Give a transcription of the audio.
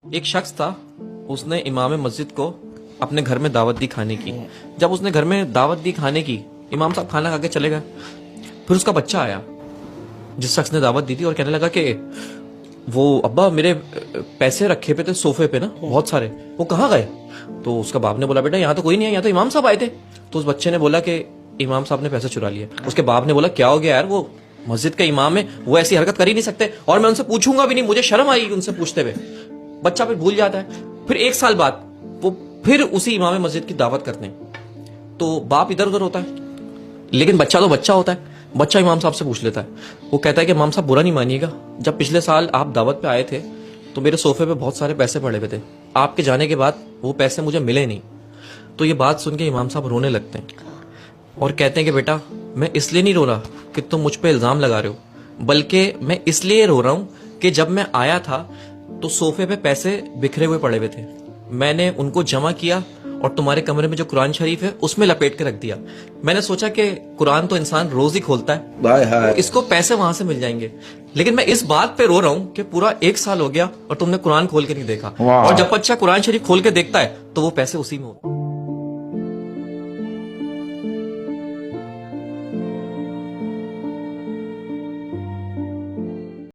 ایک شخص تھا, اس نے امام مسجد کو اپنے گھر میں دعوت دی کھانے کی. جب اس نے گھر میں دعوت دی کھانے کی, امام صاحب کھانا کھا کے چلے گئے. پھر اس کا بچہ آیا جس شخص نے دعوت دی تھی اور کہنے لگا کہ وہ ابا میرے پیسے رکھے پہ تھے صوفے پہ نا بہت سارے, وہ کہاں گئے؟ تو اس کا باپ نے بولا بیٹا یہاں تو کوئی نہیں ہے, یہاں تو امام صاحب آئے تھے. تو اس بچے نے بولا کہ امام صاحب نے پیسے چرا لیے. اس کے باپ نے بولا کیا ہو گیا یار, وہ مسجد کا امام ہے, وہ ایسی حرکت کر ہی نہیں سکتے, اور میں ان سے پوچھوں گا بھی نہیں, مجھے شرم آئی ان سے پوچھتے ہوئے. بچہ پھر بھول جاتا ہے. پھر ایک سال بعد وہ پھر اسی امام مسجد کی دعوت کرتے ہیں. تو باپ ادھر ادھر ہوتا ہے, لیکن بچہ تو بچہ ہوتا ہے. بچہ امام صاحب سے پوچھ لیتا ہے. وہ کہتا ہے کہ امام صاحب برا نہیں مانیے گا, جب پچھلے سال آپ دعوت پہ آئے تھے تو میرے صوفے پہ بہت سارے پیسے پڑے ہوئے تھے, آپ کے جانے کے بعد وہ پیسے مجھے ملے نہیں. تو یہ بات سن کے امام صاحب رونے لگتے ہیں اور کہتے ہیں کہ بیٹا میں اس لیے نہیں رو رہا کہ تم مجھ پہ الزام لگا رہے ہو, بلکہ میں اس لیے رو رہا ہوں کہ جب میں آیا تھا تو صوفے پہ پیسے بکھرے ہوئے پڑے ہوئے تھے, میں نے ان کو جمع کیا اور تمہارے کمرے میں جو قرآن شریف ہے اس میں لپیٹ کے رکھ دیا. میں نے سوچا کہ قرآن تو انسان روز ہی کھولتا ہے, اس کو پیسے وہاں سے مل جائیں گے, لیکن میں اس بات پہ رو رہا ہوں کہ پورا 1 سال ہو گیا اور تم نے قرآن کھول کے نہیں دیکھا, اور جب بچہ قرآن شریف کھول کے دیکھتا ہے تو وہ پیسے اسی میں ہوتے.